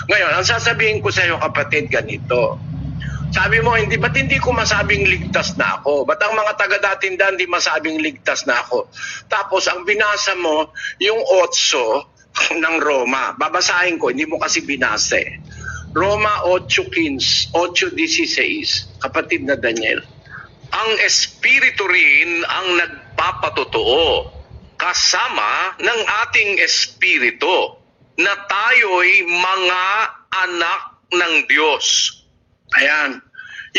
Ngayon, ang sasabihin ko sa iyo, kapatid, ganito. Sabi mo, ba't hindi ko masabing ligtas na ako? Ba't ang mga taga-datindahan hindi masabing ligtas na ako? Tapos, ang binasa mo, yung 8 ng Roma. Babasahin ko, hindi mo kasi binase. Roma 8:15, 8:16, kapatid na Daniel. Ang Espiritu rin ang nagpapatotoo, kasama ng ating Espiritu, na tayo'y mga anak ng Diyos. Ayan.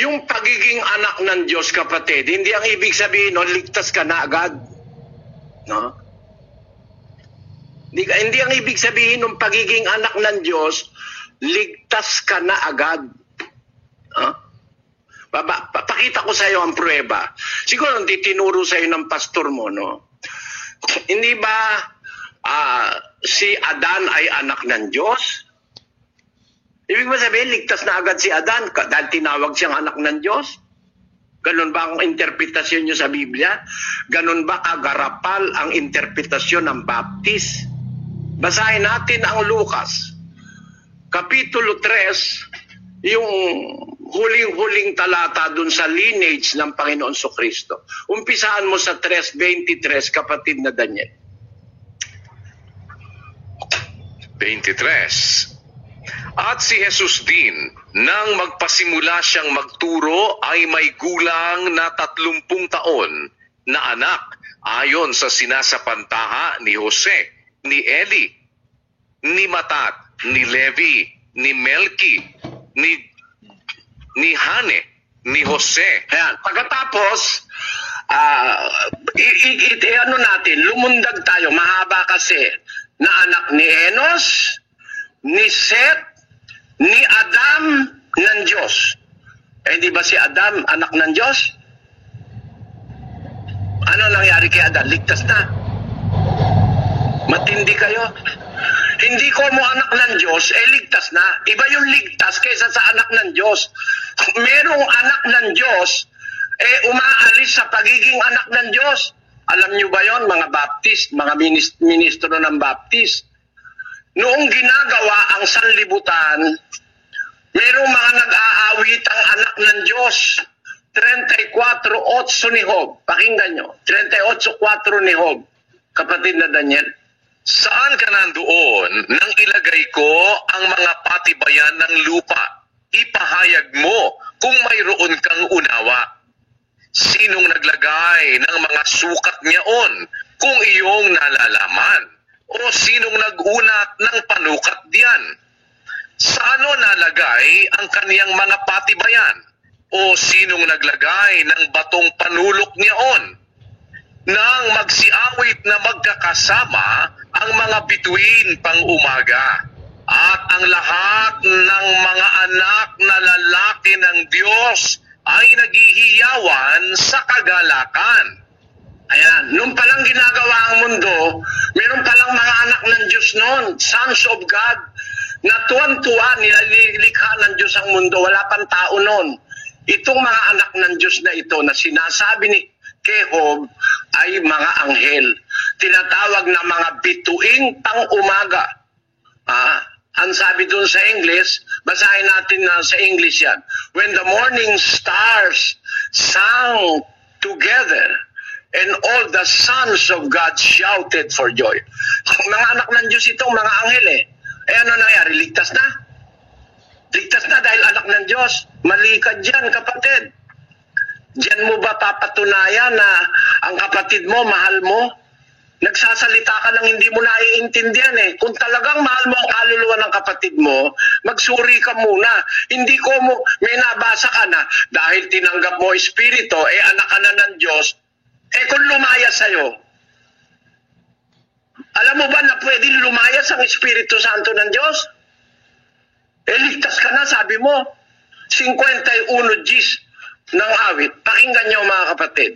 Yung pagiging anak ng Diyos, kapatid, hindi ang ibig sabihin, no, ligtas ka na agad. No? Hindi ang ibig sabihin ng pagiging anak ng Diyos, ligtas ka na agad. No? Pakita ko sa iyo ang pruweba. Siguro hindi tinuro sa iyo ng pastor mo, no? Hindi ba si Adan ay anak ng Diyos? Ibig ba sabihin, ligtas na agad si Adan dahil tinawag siyang anak ng Diyos? Ganun ba ang interpretasyon niyo sa Biblia? Ganun ba kagarapal ang interpretasyon ng Baptist? Basahin natin ang Lucas, Kapitulo 3, yung huling-huling talata dun sa lineage ng Panginoon Kristo. Umpisaan mo sa 3:23, kapatid na Daniel. 23. At si Jesus din, nang magpasimula siyang magturo, ay may gulang na 30 taon na anak, ayon sa sinasapantaha ni Jose, ni Eli, ni Matat, ni Levi, ni Melki, ni Hane, ni Jose. Ayan. Pagkatapos, lumundag tayo, mahaba kasi, na anak ni Enos, ni Seth, ni Adam ng Diyos. Di ba si Adam anak ng Diyos? Ano nangyari kay Adam? Ligtas na. Matindi kayo. Hindi ko mo anak ng Diyos, ligtas na. Iba yung ligtas kaysa sa anak ng Diyos. Merong anak ng Diyos, umaalis sa pagiging anak ng Diyos. Alam nyo ba yon, mga Baptist, mga ministro ng Baptist? Noong ginagawa ang sanlibutan, merong mga nag-aawit ang anak ng Diyos. 34:8 ni Job. Pakinggan nyo. 38:4 ni Job. Kapatid na Daniel. Saan ka nandoon nang ilagay ko ang mga patibayan ng lupa? Ipahayag mo kung mayroon kang unawa. Sinong naglagay ng mga sukat niyaon kung iyong nalalaman? O sinong nag-unat ng panukat diyan? Sa ano nalagay ang kaniyang mga patibayan? O sinong naglagay ng batong panulok niyaon? Nang magsiawit na magkakasama ang mga bituin pang umaga, at ang lahat ng mga anak na lalaki ng Diyos ay naghihiyawan sa kagalakan. Ayan, nung palang ginagawa ang mundo, meron palang mga anak ng Diyos noon, sons of God, na tuwan-tuwa, nilalikha ng Diyos ang mundo, wala pang tao noon. Itong mga anak ng Diyos na ito na sinasabi ni Job ay mga anghel. Tinatawag na mga bituing pang-umaga. Ang sabi dun sa English, basahin natin na sa English yan. When the morning stars sang together, and all the sons of God shouted for joy. Mga anak ng Diyos itong mga anghel ano nangyari? Ligtas na? Ligtas na dahil anak ng Diyos. Mali ka dyan, kapatid. Diyan mo ba papatunayan na ang kapatid mo, mahal mo? Nagsasalita ka lang hindi mo naiintindihan Kung talagang mahal mo ang kaluluwa ng kapatid mo, magsuri ka muna. Hindi ko mo, may nabasa ka na, dahil tinanggap mo espiritu, anak ka na ng Diyos, kung lumayas sa'yo, alam mo ba na pwedeng lumayas ang Espiritu Santo ng Diyos? Ligtas ka na, sabi mo. 51 Gs ng awit. Pakinggan niyo mga kapatid.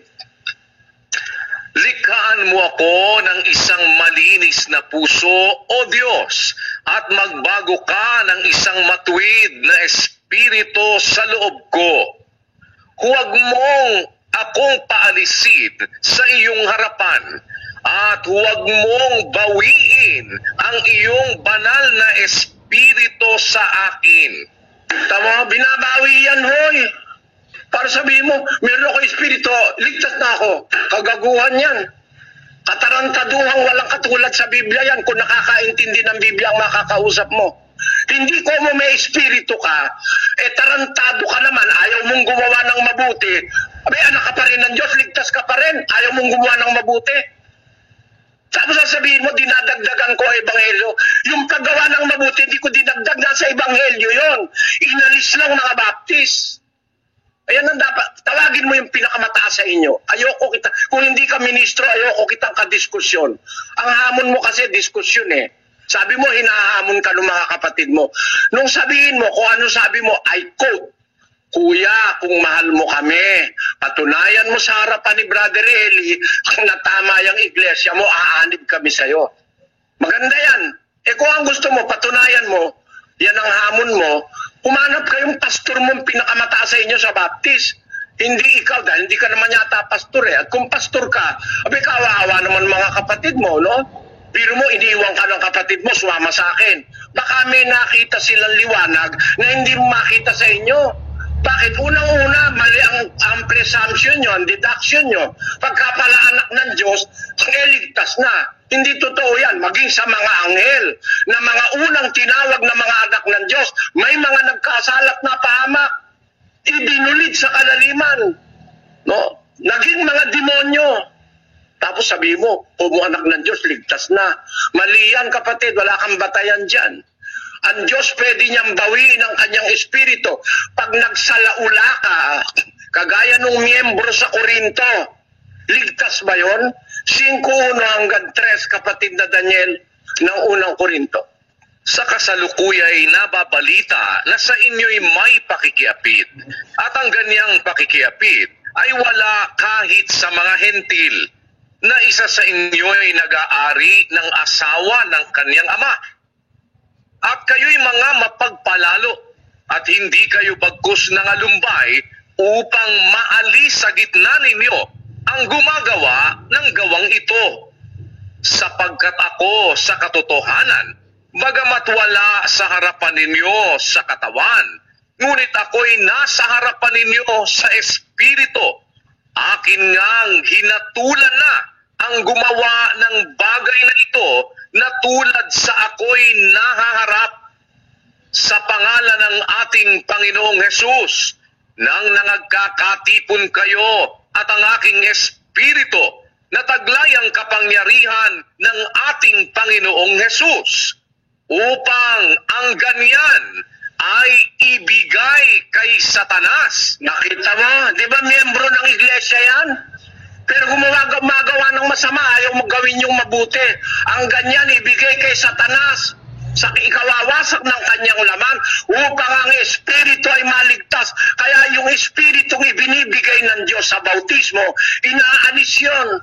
Likhaan mo ako ng isang malinis na puso, O Diyos, at magbago ka ng isang matuwid na espiritu sa loob ko. Huwag mong akong paalisin sa iyong harapan, at huwag mong bawiin ang iyong banal na espiritu Espiritu sa akin. Tama, binabawi yan, hoy. Para sabihin mo, meron ako espiritu, ligtas na ako. Kagaguhan yan. Katarantaduhang walang katulad sa Biblia yan kung nakakaintindi ng Biblia ang makakausap mo. Hindi ko mo may espiritu ka, tarantado ka naman, ayaw mong gumawa ng mabuti. Abay, anak ka pa rin ng Diyos, ligtas ka pa rin, ayaw mong gumawa ng mabuti. Tapos sasabihin mo, dinadagdagan ko ang ebanghelyo. Yung paggawa ng mabuti, hindi ko dinagdag, nasa ebanghelyo yon. Inalis lang mga baptist. Ayan ang dapat, tawagin mo yung pinakamataas sa inyo. Ayoko kita, kung hindi ka ministro, ayoko kitang kadiskusyon. Ang hamon mo kasi diskusyon eh. Sabi mo, hinahamon ka ng mga kapatid mo. Nung sabihin mo, kung ano sabi mo, I quote, Kuya, kung mahal mo kami, patunayan mo sa harapan ni Brother Eli na tama yung iglesia mo, aanib kami sa'yo. Maganda yan. Kung ang gusto mo, patunayan mo, yan ang hamon mo, humanap kayong pastor mong pinakamataas sa inyo sa Baptist. Hindi ikaw, dahil hindi ka naman yata pastor eh. At kung pastor ka, abay kawawa naman mga kapatid mo, no? Biro mo, iniiwan ka ng kapatid mo, sumama sa akin. Baka may nakita silang liwanag na hindi mo makita sa inyo. Bakit? Unang-una, mali ang presumption nyo, ang deduction nyo. Pagka pala anak ng Diyos, ligtas na. Hindi totoo yan. Maging sa mga anghel, na mga unang tinawag na mga anak ng Diyos, may mga nagkasalat na pahamak. Ibinulid sa kalaliman. No? Naging mga demonyo. Tapos sabi mo, kung anak ng Diyos, ligtas na. Mali yan, kapatid. Wala kang batayan dyan. Ang Diyos pwede niyang bawiin ang kanyang espiritu. Pag nagsalaula ka, kagaya nung miyembro sa Korinto, ligtas ba yun? 5:1 hanggang 3, kapatid na Daniel, ng unang Korinto. Sa kasalukuyay nababalita na sa inyo'y may pakikiapid. At ang ganyang pakikiapid ay wala kahit sa mga hentil, na isa sa inyo'y nag-aari ng asawa ng kanyang ama. At kayo'y mga mapagpalalo at hindi kayo bagkus ng alumbay upang maalis sa gitna ninyo ang gumagawa ng gawang ito. Sapagkat ako sa katotohanan, bagamat wala sa harapan ninyo sa katawan, ngunit ako'y nasa harapan ninyo sa espiritu. Akin ngang hinatulan na ang gumawa ng bagay na ito na tulad sa ako'y nahaharap sa pangalan ng ating Panginoong Hesus nang nangagkakatipon kayo at ang aking espiritu na taglay ang kapangyarihan ng ating Panginoong Hesus upang ang ganyan ay ibigay kay Satanas. Nakita mo? Di ba miyembro ng iglesia yan? Pero gumagawa ng masama, ayaw mo gawin yung mabuti. Ang ganyan, ibigay kay Satanas sa ikawawasak ng kanyang laman upang ang espiritu ay maligtas. Kaya yung espiritong ibinibigay ng Diyos sa bautismo, inaanis yun.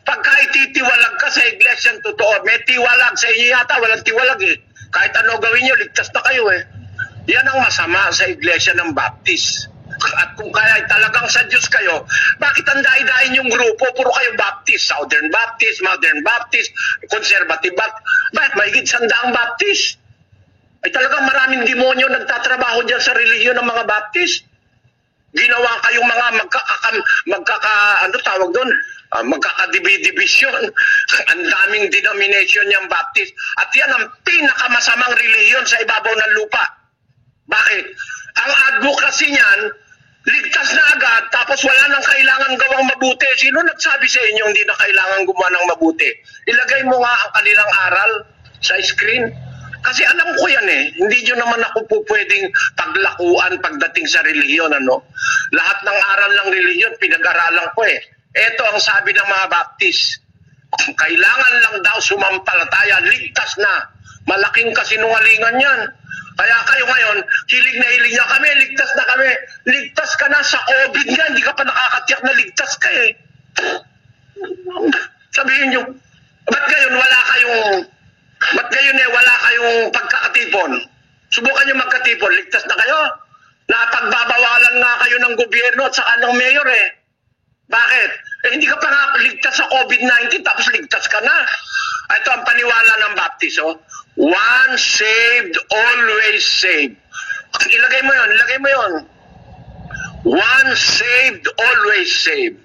Pagka ititiwalag ka sa iglesyang totoo, may tiwalag sa inyo yata, walang tiwalag eh. Kahit ano gawin nyo, ligtas na kayo eh. Yan ang masama sa iglesia ng Baptist. At kung kaya talagang sa Diyos kayo, bakit ang dahi-dahin yung grupo? Puro kayo Baptist, Southern Baptist, Modern Baptist, Conservative Baptist. Bakit? Mahigit 100 Baptist. Ay talagang maraming demonyo nagtatrabaho dyan sa relihiyon ng mga Baptist. Ginawa kayong mga magkakadibisyon. Ang daming denomination yung Baptist. At yan ang pinakamasamang relihiyon sa ibabaw ng lupa. Bakit? Ang advocacy niyan, ligtas na agad, tapos wala nang kailangan gawang mabuti. Sino nagsabi sa inyo hindi na kailangan gumawa ng mabuti? Ilagay mo nga ang kanilang aral sa screen. Kasi alam ko yan eh. Hindi nyo naman ako po pwedeng paglakuan pagdating sa relihiyon. Ano? Lahat ng aral ng relihiyon, pinag-aralan ko eh. Ito ang sabi ng mga Baptist. Kailangan lang daw sumampalataya, ligtas na. Malaking kasinungalingan yan. Kaya kayo ngayon, hilig na hilig niya kami, ligtas na kami. Ligtas ka na sa COVID nga, hindi ka pa nakakatiyak na ligtas ka eh. Sabihin nyo, ba't ngayon wala kayong pagkakatipon? Subukan nyo magkatipon, ligtas na kayo. Napagbabawalan nga kayo ng gobyerno at saka ng mayor eh. Bakit? Hindi ka pa nga ligtas sa COVID-19 tapos ligtas ka na. Ito ang paniwala ng Baptist, oh. Once saved, always saved. Ilagay mo yun. Once saved, always saved.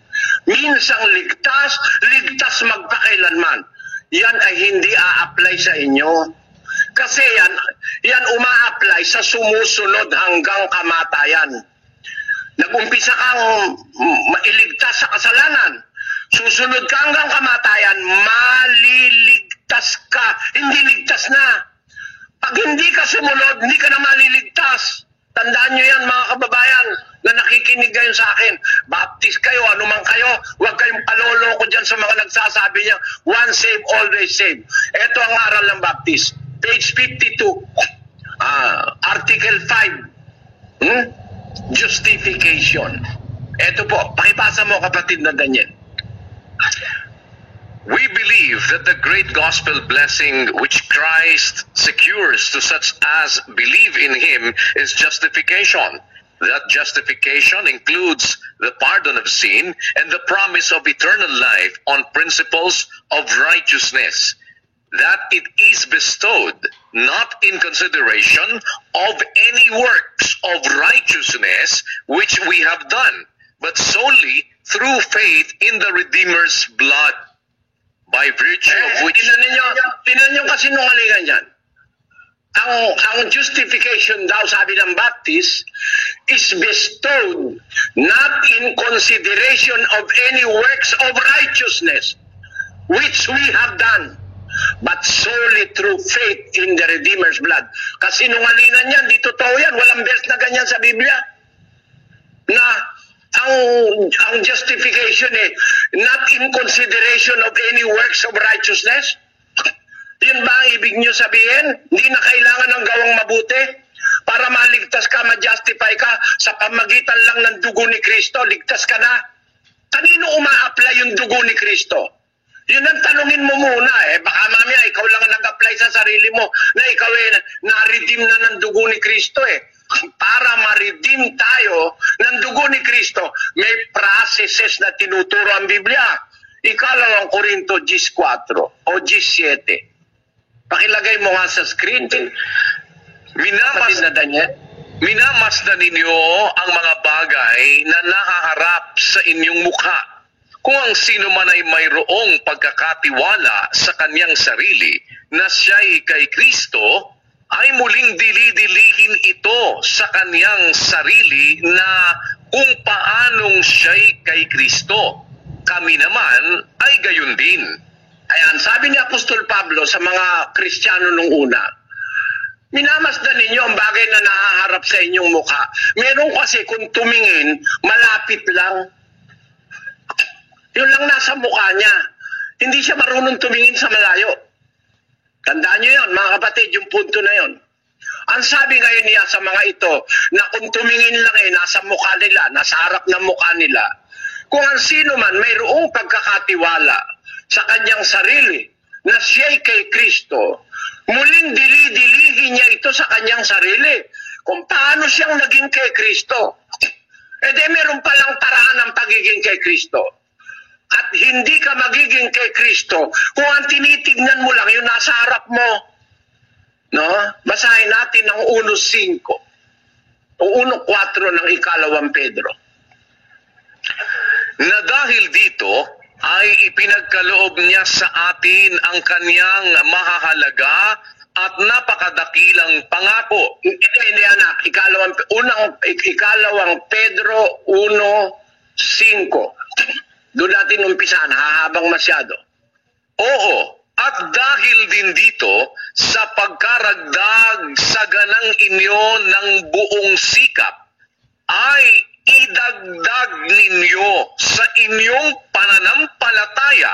Minsang ligtas, ligtas magpakailanman. Yan ay hindi a-apply sa inyo. Kasi yan uma-apply sa sumusunod hanggang kamatayan. Nag-umpisa kang mailigtas sa kasalanan. Susunod ka hanggang kamatayan, maliligtas ka. Hindi ligtas na. Pag hindi ka sumunod, hindi ka na maliligtas. Tandaan nyo yan, mga kababayan, na nakikinig kayo sa akin. Baptist kayo, anuman kayo, huwag kayong paloloko dyan sa mga nagsasabi niya, once saved, always saved. Ito ang aral ng Baptist. Page 52, Article 5, Justification. Ito po, pakipasa mo kapatid na Daniel. We believe that the great gospel blessing which Christ secures to such as believe in Him is justification. That justification includes the pardon of sin and the promise of eternal life on principles of righteousness. That it is bestowed not in consideration of any works of righteousness which we have done, but solely through faith in the Redeemer's blood, by virtue of which... Tinan nyo kasi nungalingan yan. Ang justification daw, sabi ng Baptist, is bestowed not in consideration of any works of righteousness which we have done, but solely through faith in the Redeemer's blood. Kasi nungalingan yan, di totoo yan. Walang verse na ganyan sa Biblia. Na ang justification not in consideration of any works of righteousness. Yun ba ang ibig nyo sabihin? Hindi na kailangan ng gawang mabuti para maligtas ka, ma-justify ka sa pamagitan lang ng dugo ni Kristo, ligtas ka na. Kanino uma-apply yung dugo ni Kristo? Yun ang tanungin mo muna baka mamaya ikaw lang ang nag-apply sa sarili mo na ikaw na-redeem na ng dugo ni Kristo Para ma-redeem tayo ng dugo ni Kristo, may processes na tinuturo ang Biblia. Ikalawang Korinto 10:4 o 10:7. Pakilagay mo nga sa screen. Minamasdan ninyo ang mga bagay na nakaharap sa inyong mukha. Kung ang sino man ay mayroong pagkakatiwala sa kanyang sarili na siya'y kay Kristo, ay muling dili-dilihin ito sa kanyang sarili na kung paanong siya'y kay Kristo. Kami naman ay gayon din. Ayan, sabi ni Apostol Pablo sa mga Kristiyano nung una, minamasdan ninyo ang bagay na nahaharap sa inyong mukha. Meron kasi kung tumingin, malapit lang. Yun lang nasa mukha niya. Hindi siya marunong tumingin sa malayo. Tandaan niyo yun, mga kapatid, yung punto na yun. Ang sabi ngayon niya sa mga ito, na kung tumingin lang nasa mukha nila, nasa harap ng mukha nila, kung ang sino man mayroong pagkakatiwala sa kanyang sarili na siya'y kay Kristo, muling dili-dilihin niya ito sa kanyang sarili kung paano siyang naging kay Kristo. Meron palang paraan ng pagiging kay Kristo. At hindi ka magiging kay Kristo kung ang tinitignan mo lang yung nasa harap mo. No? Basahin natin ang 1:5 o 1:4 ng ikalawang Pedro. Na dahil dito ay ipinagkaloob niya sa atin ang kanyang mahahalaga at napakadakilang pangako. Hindi anak, ikalawang Pedro 1:5. Doon natin umpisahan, hahabang masyado. Oo, at dahil din dito sa pagkaragdag sa ganang inyo ng buong sikap, ay idagdag ninyo sa inyong pananampalataya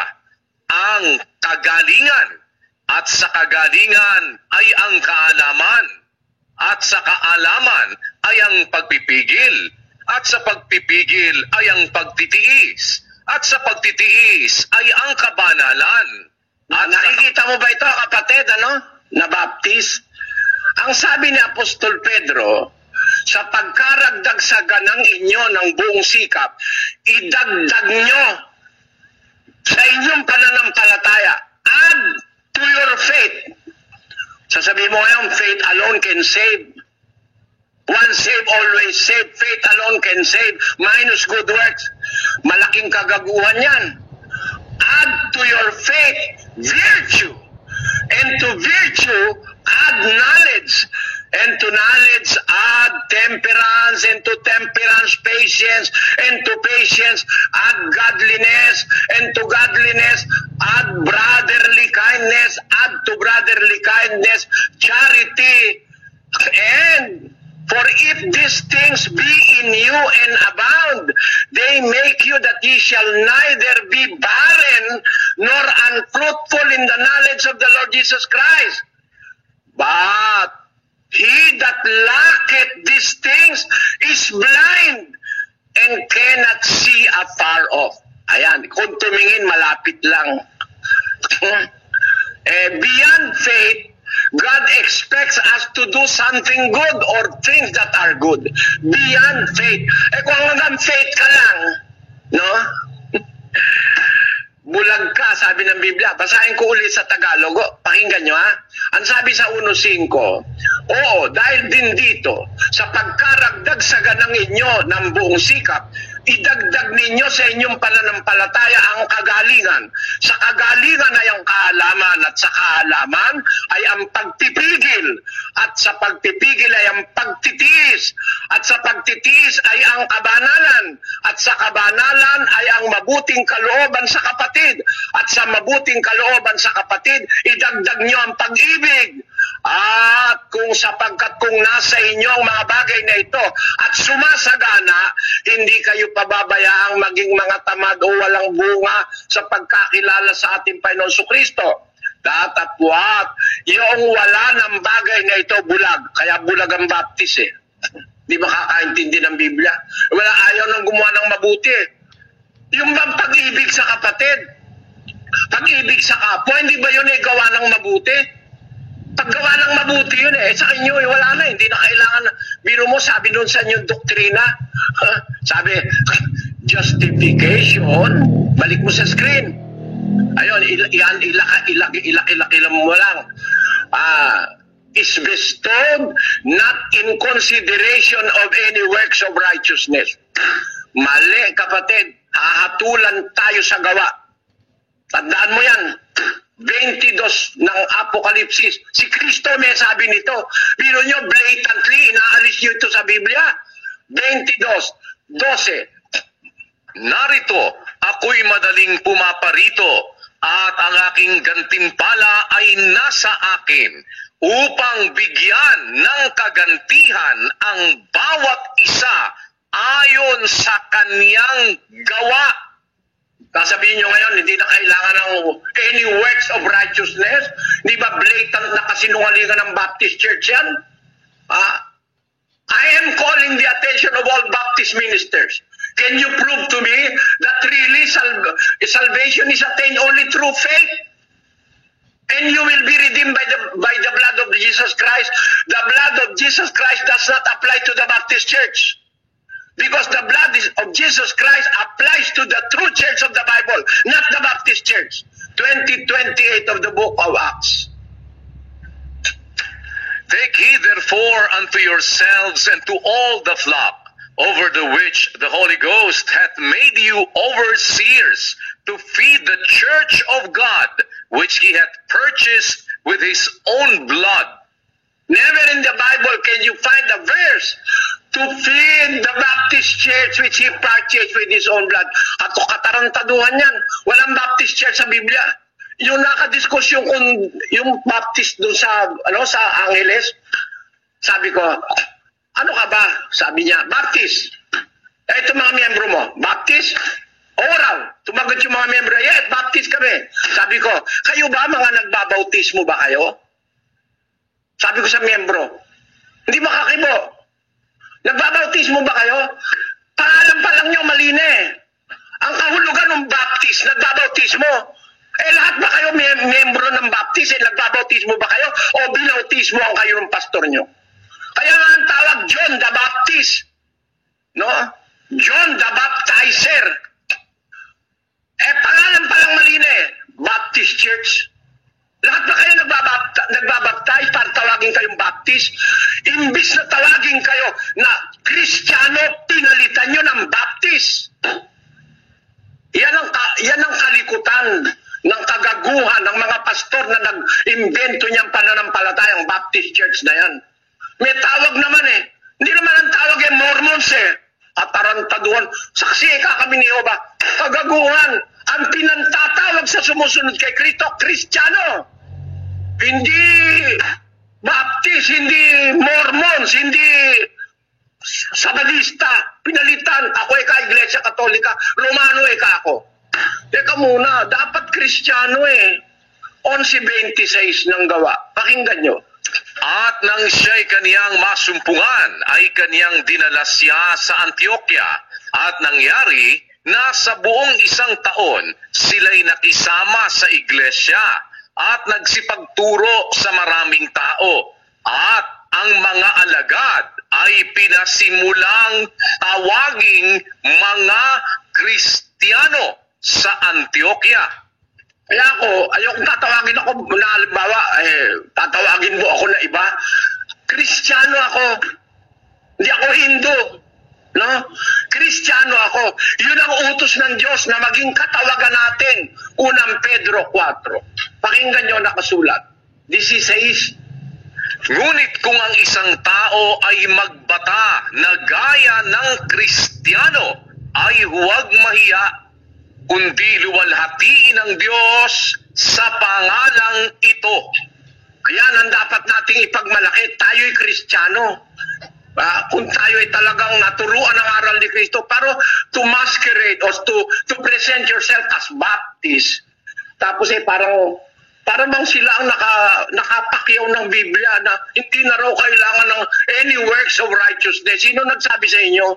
ang kagalingan, at sa kagalingan ay ang kaalaman, at sa kaalaman ay ang pagpipigil, at sa pagpipigil ay ang pagtitiis, at sa pagtitiis ay ang kabanalan. At nakikita mo ba ito, kapatid, na Baptist? Ang sabi ni Apostol Pedro, sa pagkaragdag sa ganang inyo ng buong sikap, idagdag nyo sa inyong pananampalataya. Add Sabi mo ngayon, faith alone can save. Once saved, always saved. Faith alone can save. Minus good works. Malaking kagaguhan yan. Add to your faith virtue. And to virtue, add knowledge. And to knowledge, add temperance. And to temperance, patience. And to patience, add godliness. And to godliness, add brotherly kindness. Add to brotherly kindness, charity. And for if these things be in you and abound, they make you that ye shall neither be barren nor unfruitful in the knowledge of the Lord Jesus Christ. But he that lacketh these things is blind and cannot see afar off. Ayan, kung tumingin, malapit lang. Beyond faith, God expects us to do something good or things that are good. Beyond faith. Kung hanggang faith ka lang, no? Bulag ka, sabi ng Biblia. Basahin ko ulit sa Tagalog. Pakinggan nyo, ha? Ang sabi sa 1:5, oo, dahil din dito, sa pagkaragdag sa ganang inyo ng buong sikap, idagdag ninyo sa inyong pananampalataya ang kagalingan. Sa kagalingan ay ang kaalaman, at sa kaalaman ay ang pagpipigil, at sa pagpipigil ay ang pagtitiis, at sa pagtitiis ay ang kabanalan, at sa kabanalan ay ang mabuting kalooban sa kapatid, at sa mabuting kalooban sa kapatid, idagdag nyo ang pag-ibig. At sapagkat kung nasa inyo ang mga bagay na ito at sumasagana, hindi kayo pababayaang maging mga tamad o walang bunga sa pagkakilala sa ating Panginoon Kristo. Datapwat, yung wala ng bagay na ito bulag, kaya bulag ang baptis eh. Di ba kakaintindi ng Biblia? Wala, ayaw nang gumawa ng mabuti. Yung bang pag-ibig sa kapatid, pag-ibig sa kapwa, hindi ba yun gawa ng mabuti? Paggawa ng mabuti yun eh. Sa inyo wala na. Hindi na kailangan. Biro mo, sabi nun sa inyong doktrina. Sabi, justification. Balik mo sa screen. Ayun, ilaki mo lang. Is bestowed not in consideration of any works of righteousness. Mali, kapatid. Hahatulan tayo sa gawa. Tandaan mo yan. 22 ng Apokalipsis. Si Kristo may sabi nito. Biro nyo, blatantly, inaalis nyo ito sa Biblia. 22:12. Narito, ako'y madaling pumaparito, at ang aking gantimpala ay nasa akin, upang bigyan ng kagantihan ang bawat isa ayon sa kaniyang gawa. Sasabihin nyo ngayon, hindi na kailangan ng any works of righteousness. Di ba blatant na kasinungalingan ng Baptist Church yan? I am calling the attention of all Baptist ministers. Can you prove to me that really salvation is attained only through faith? And you will be redeemed by the blood of Jesus Christ. The blood of Jesus Christ does not apply to the Baptist Church. Because the blood of Jesus Christ applies to the true church of the Bible, not the Baptist Church. 20:28 of the book of Acts. Take heed therefore unto yourselves and to all the flock, over the which the Holy Ghost hath made you overseers, to feed the church of God, which he hath purchased with his own blood. Never in the Bible can you find a verse to feed the Baptist Church which he purchased with his own blood. At katarantaduhan yan. Walang Baptist Church sa Biblia. Yung nakadiskusyon kung yung Baptist doon sa Angeles, sabi ko, ano ka ba? Sabi niya, Baptist. Ito mga miyembro mo, Baptist? Oral. Tumagot yung mga miyembro, yes, Baptist kami. Sabi ko, kayo ba mga nagbabautismo ba kayo? Sabi ko sa miyembro, hindi makakibo. Nagbabautismo ba kayo? Paalam pa lang nyo, mali na eh. Ang kahulugan ng Baptist, nagbabautismo. Lahat ba kayo miyembro ng Baptist? Nagbabautismo ba kayo? O binautismo ang kayo ng pastor nyo? Kaya nga ang tawag John the Baptist. No? John the Baptizer. Pangalan pa lang mali na eh. Baptist Church. Lahat ba kayo nagbabaptize para pastor na nag-imbento niyang pananampalatayang Baptist Church na yan. May tawag naman eh. Hindi naman ang tawag eh, Mormons eh. Atarantaduhan. Saksi kami ni Jehovah. Kagaguhan. Ang pinantatawag sa sumusunod kay Kristo, Kristiyano. Hindi Baptist, hindi Mormons, hindi Sabadista. Pinalitan. Ako ka, Iglesia Katolika. Romano ka ako. Teka muna, dapat Kristiyano eh. 11:26 ng gawa. Pakinggan nyo. At nang siya'y kaniyang masumpungan, ay kaniyang dinala siya sa Antioquia. At nangyari na sa buong 1 taon, sila'y nakisama sa iglesia at nagsipagturo sa maraming tao. At ang mga alagad ay pinasimulang tawaging mga Kristiyano sa Antioquia. Kaya ayokong tatawagin ako na halimbawa, tatawagin mo ako na iba. Kristiyano ako. Hindi ako Hindu. No? Kristiyano ako. Yun ang utos ng Diyos na maging katawagan natin. Unang Pedro 4. Pakinggan nyo nakasulat. 16. Ngunit kung ang isang tao ay magbata na gaya ng Kristiyano, ay huwag mahiya, kundi luwalhatiin ng Diyos sa pangalang ito. Kaya ang dapat nating ipagmalaki, tayo'y Kristiyano. Kung tayo ay talagang naturuan ng aral ni Kristo, pero to masquerade or to present yourself as Baptist. Tapos parang bang sila ang nakapakyaw ng Biblia na hindi na raw kailangan ng any works of righteousness. Sino nagsabi sa inyo?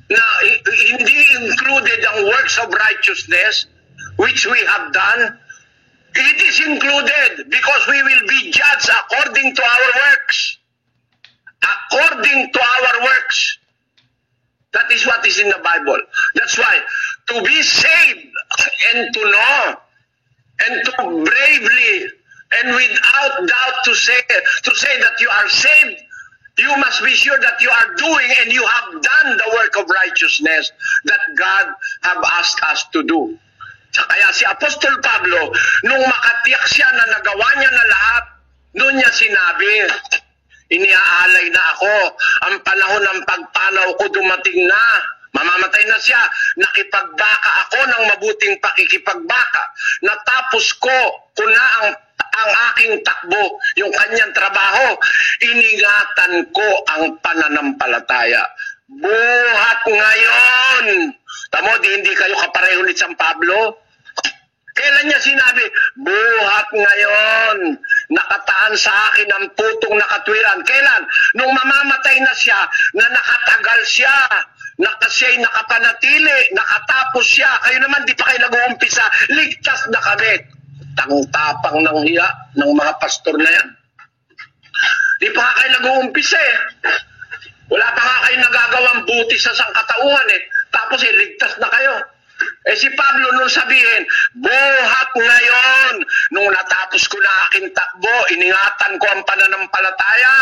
Na hindi included ang works of righteousness which we have done. It is included because we will be judged according to our works. According to our works. That is what is in the Bible. That's why to be saved and to know and to bravely and without doubt to say that you are saved, you must be sure that you are doing and you have done the work of righteousness that God have asked us to do. Kaya si Apostol Pablo, nung makatiyak siya na nagawa niya na lahat, doon niya sinabi, iniaalay na ako, ang panahon ng pagpanaw ko dumating na. Mamamatay na siya. Nakipagbaka ako ng mabuting pakikipagbaka. Natapos ko na ang aking takbo, yung kanyang trabaho. Iningatan ko ang pananampalataya. Buhat ngayon. Tamo, hindi kayo kapareho ni San Pablo? Kailan niya sinabi, buhat ngayon, nakataan sa akin ang putong nakatwiran. Kailan? Nung mamamatay na siya, na nakatagal siya, siya'y nakapanatili, nakatapos siya. Kayo naman, di pa kayo nag-uumpisa, ligtas na kami. Tang-tapang ng hiya ng mga pastor na yan. Di pa kayo nag-uumpisa eh. Wala pa nga kayo nagagawang buti sa sangkatauhan eh. Tapos ligtas na kayo. Si Pablo nung sabihin, buhat ngayon, nung natapos ko na aking takbo, iningatan ko ang pananampalataya,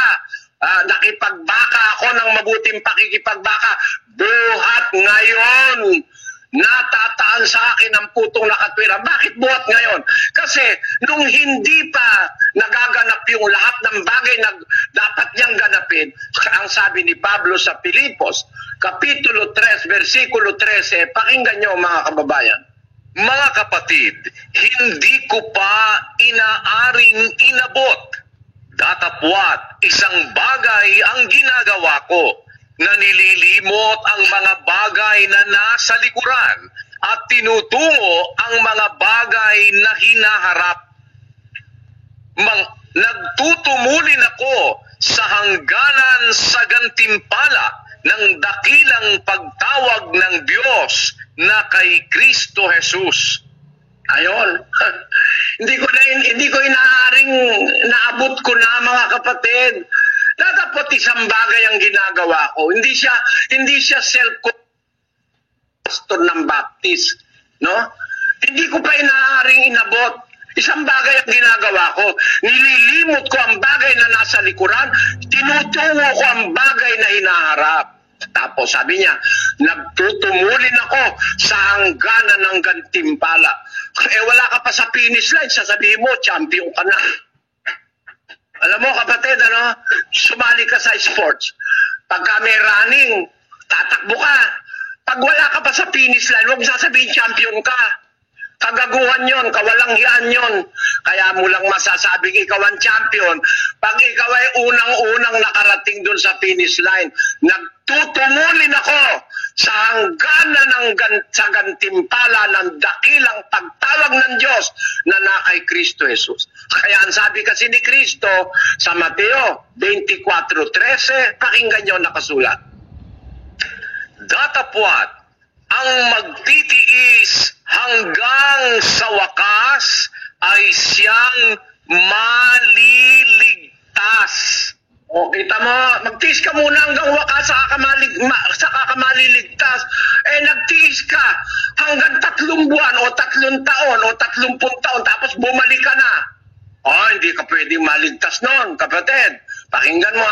nakipagbaka ako ng mabuting pakikipagbaka, buhat ngayon, natataan sa akin ang putong nakatwira. Bakit buhat ngayon? Kasi nung hindi pa nagaganap yung lahat ng bagay na dapat niyang ganapin, ang sabi ni Pablo sa Filipos, Kapitulo 3, versikulo 13, pakinggan niyo mga kababayan. Mga kapatid, hindi ko pa inaaring inabot. Datapwat, isang bagay ang ginagawa ko, na nililimot ang mga bagay na nasa likuran at tinutungo ang mga bagay na hinaharap. Nagtutumulin ako sa hangganan sa gantimpala ng dakilang pagtawag ng Diyos na kay Kristo Jesus. Ayon. hindi ko inaaring naabot ko na mga kapatid. Dapat isang bagay ang ginagawa ko. Hindi siya pastor ng Baptist, no? Hindi ko pa inaaring inabot. Isang bagay ang ginagawa ko. Nililimot ko ang bagay na nasa likuran, tinutungo ko ang bagay na hinaharap. Tapos sabi niya, nagtutumulin ako sa hangganan ng gantimpala. Wala ka pa sa finish line, sasabihin mo, champion ka na. Alam mo kapatid, sumali ka sa sports. Pagka may running, tatakbo ka. Pag wala ka pa sa finish line, huwag sasabihin champion ka. Kagaguhan yon, kawalangian yon. Kaya mo lang masasabing ikaw ang champion pag ikaw ay unang-unang nakarating dun sa finish line. Nagtutumulin ako sa hangganan sa gantimpala ng dakilang pagtawag ng Diyos na kay Kristo Jesus. Kaya ang sabi kasi ni Kristo sa Mateo 24:13, pakinggan nyo nakasulat. Datapwat ang magtitiis hanggang sa wakas ay siyang maliligtas. O, kita mo, magtiis ka muna hanggang wakas saka ka maliligtas. Nagtiis ka hanggang 3 buwan o 3 taon o 30 taon tapos bumalik ka na. Hindi ka pwedeng maligtas noon, kapatid. Pakinggan mo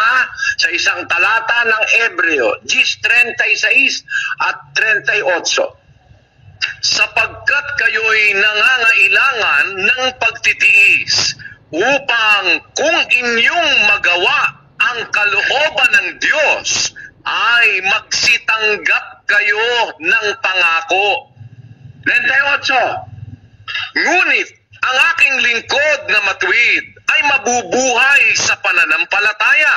sa isang talata ng Hebreo, 10:36 at 38. Sapagkat kayo'y nangangailangan ng pagtitiis upang kung inyong magawa ang kalooban ng Diyos ay magsitanggap kayo ng pangako. 38. Ngunit ang aking lingkod na matuwid ay mabubuhay sa pananampalataya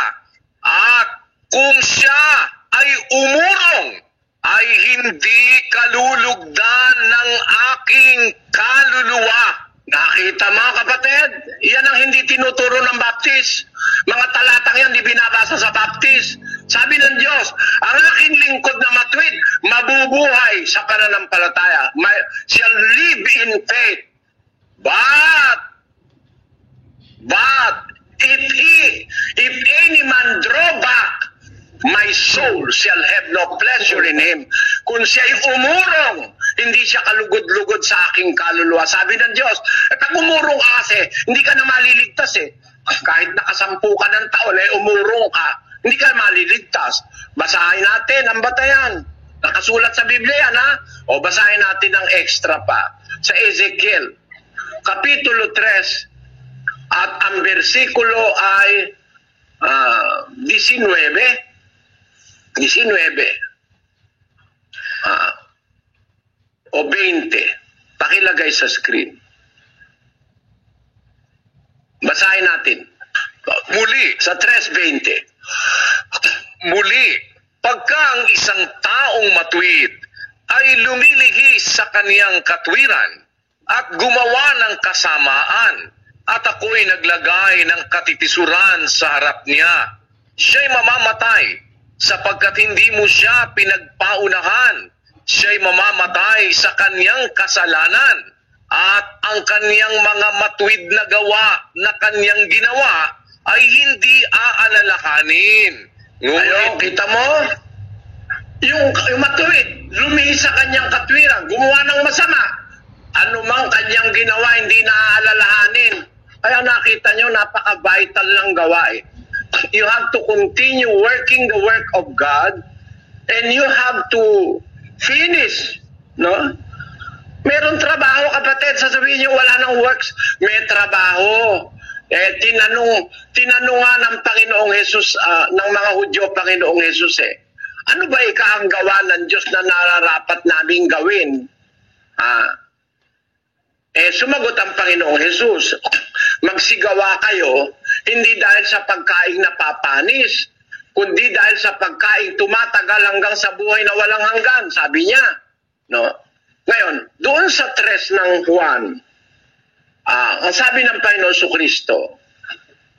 at kung siya ay umurong ay hindi kalulugdan ng aking kaluluwa. Nakita mo kapatid? Yan ang hindi tinuturo ng Baptist. Mga talatang yan di binabasa sa Baptist. Sabi ng Diyos, ang aking lingkod na matuwid, mabubuhay sa pananampalataya. Shall live in faith. But if any man draw back, my soul shall have no pleasure in him. Kung siya'y umurong, hindi siya kalugod-lugod sa aking kaluluwa. Sabi ng Diyos, pag umurong ka kasi, hindi ka na maliligtas Kahit nakasampu ka ng taon, umurong ka, hindi ka maliligtas. Basahin natin ang batayan. Nakasulat sa Biblia O basahin natin ang extra pa. Sa Ezekiel, Kapitulo 3, at ang bersikulo ay 19 o 20. Pakilagay sa screen. Basahin natin. Muli, Sa 3:20. muli, pagka ang isang taong matuwid ay lumilihis sa kaniyang katwiran at gumawa ng kasamaan at ako'y naglagay ng katitisuran sa harap niya, siya'y mamamatay sapagkat hindi mo siya pinagpaunahan. Siya'y mamamatay sa kaniyang kasalanan at ang kaniyang mga matuwid na gawa na kaniyang ginawa ay hindi aalalahanin. Ngayon, kita mo? Yung matuwid, lumihis sa kanyang katwiran, gumawa ng masama. Ano mang kanyang ginawa, hindi naaalalahanin. Kaya nakita nyo, napaka-vital ng gawain. You have to continue working the work of God and you have to finish. Meron trabaho, kapatid. Sasabihin nyo, wala nang works. May trabaho. Tinanong nga ng Panginoong Jesus, ng mga Hudyo, Panginoong Jesus ano ba ang gawa ng Diyos na nararapat naming gawin? Sumagot ang Panginoong Jesus, magsigawa kayo, hindi dahil sa pagkaing napapanis, kundi dahil sa pagkaing tumatagal hanggang sa buhay na walang hanggan, sabi niya. Ngayon, doon sa 3 ng Juan, ang sabi ng Panginoon Kristo,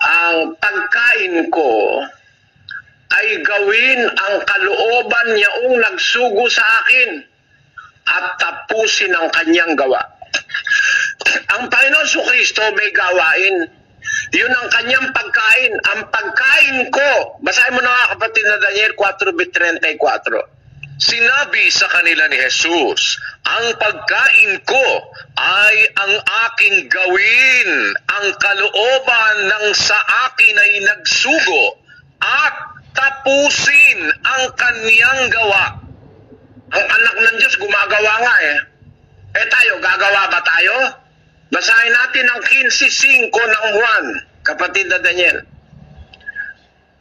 ang pagkain ko ay gawin ang kalooban niyaong nagsugo sa akin at tapusin ang kanyang gawa. Ang Panginoon Kristo may gawain. Yun ang kanyang pagkain. Ang pagkain ko, basahin mo na nga kapatid na Daniel 4:34. Sinabi sa kanila ni Jesus, ang pagkain ko ay ang aking gawin, ang kalooban ng sa akin ay nagsugo, at tapusin ang kaniyang gawa. Ang anak ng Diyos gumagawa nga eh. Eh tayo, gagawa ba tayo? Basahin natin ang 15:5 ng Juan, kapatid na Daniel.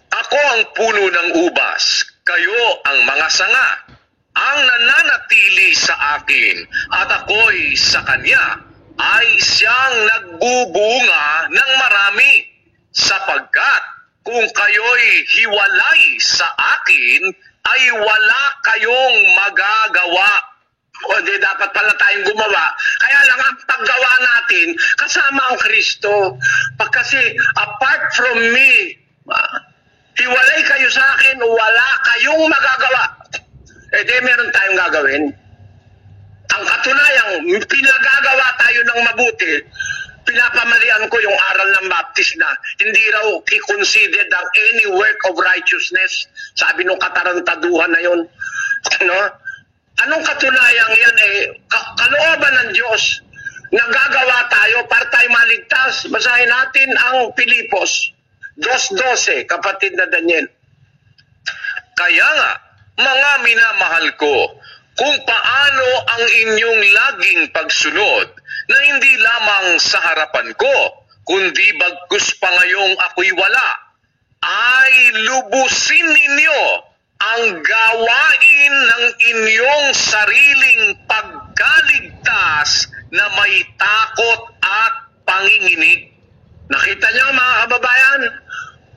Ako ang puno ng ubas, kayo ang mga sanga. Ang nananatili sa akin at ako'y sa kanya ay siyang nagbubunga ng marami, sapagkat kung kayo'y hiwalay sa akin ay wala kayong magagawa. O di dapat pala tayong gumawa. Kaya lang ang paggawa natin kasama ang Kristo. Kasi apart from me, hiwalay kayo sa akin, wala kayong magagawa. Eh di meron tayong gagawin. Ang katunayang pinagagawa tayo ng mabuti, pinapamalian ko yung aral ng Baptist na hindi raw i-considered ang any work of righteousness. Sabi nung katarantaduhan na yun. No? Anong katunayang yan eh? Kalooban ng Diyos. Nagagawa tayo para tayo maligtas. Basahin natin ang Pilipos 2:12, kapatid na Daniel. Kaya nga, mga minamahal ko, kung paano ang inyong laging pagsunod na hindi lamang sa harapan ko, kundi bagkus pa ngayong ako'y wala, ay lubusin ninyo ang gawain ng inyong sariling pagkaligtas na may takot at panginginig. Nakita niyo mga kababayan?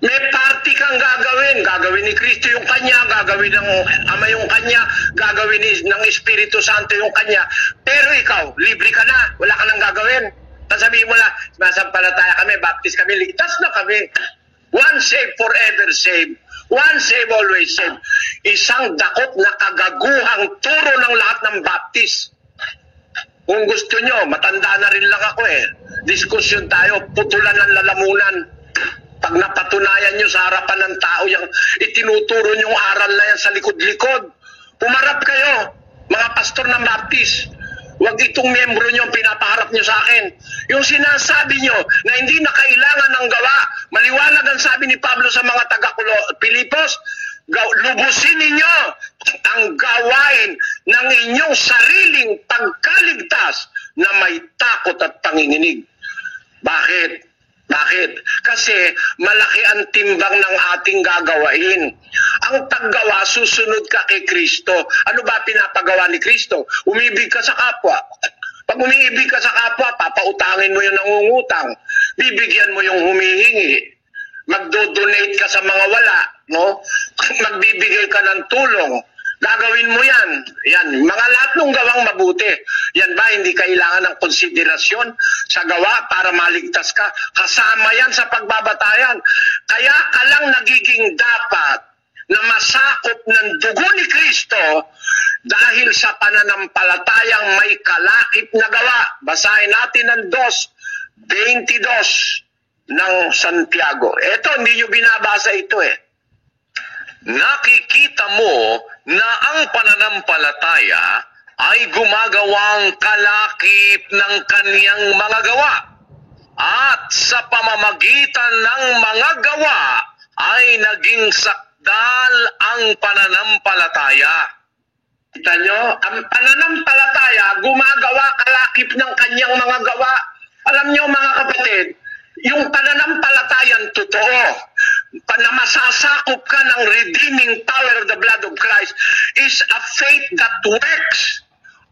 May party kang gagawin. Gagawin ni Kristo yung kanya, gagawin ng Ama yung kanya, gagawin ng Espiritu Santo yung kanya. Pero ikaw, libre ka na. Wala ka nang gagawin. Sasabihin mo lang, masampalataya kami, baptist kami, ligtas na kami. One saved, forever saved. One saved, always saved. Isang dakot na kagaguhang turo ng lahat ng baptist. Kung gusto nyo, matanda na rin lang ako eh. Diskusyon tayo, putulan ng lalamunan. Pag napatunayan nyo sa harapan ng tao yung itinuturo nyong aral na yan sa likod-likod, pumarap kayo, mga pastor ng Baptist. Huwag itong miyembro nyo ang pinapaharap nyo sa akin. Yung sinasabi nyo na hindi na kailangan ng gawa, maliwanag ang sabi ni Pablo sa mga taga-Pilipos, lubusin ninyo ang gawain ng inyong sariling pagkaligtas na may takot at panginginig. Bakit? Bakit? Kasi malaki ang timbang ng ating gagawain. Ang paggawa, susunod ka kay Kristo. Ano ba pinapagawa ni Kristo? Umibig ka sa kapwa. Pag umiibig ka sa kapwa, papautangin mo yung nangungutang. Bibigyan mo yung humihingi. Magdo-donate ka sa mga wala. No? Magbibigay ka ng tulong. Gagawin mo yan. Yan. Mga lahat ng gawang mabuti. Yan ba hindi kailangan ng konsiderasyon sa gawa para maligtas ka? Kasama yan sa pagbabatayan. Kaya ka lang nagiging dapat na masakop ng dugo ni Kristo dahil sa pananampalatayang may kalakip na gawa. Basahin natin ang 2:22 ng Santiago. Ito, hindi nyo binabasa ito eh. Nakikita mo na ang pananampalataya ay gumagawang kalakip ng kaniyang mga gawa, at sa pamamagitan ng mga gawa ay naging sakdal ang pananampalataya. Kita nyo, ang pananampalataya gumagawa kalakip ng kanyang mga gawa. Alam nyo mga kapatid, yung pananampalatayan totoo, na masasakop ka ng redeeming power of the blood of Christ, is a faith that works,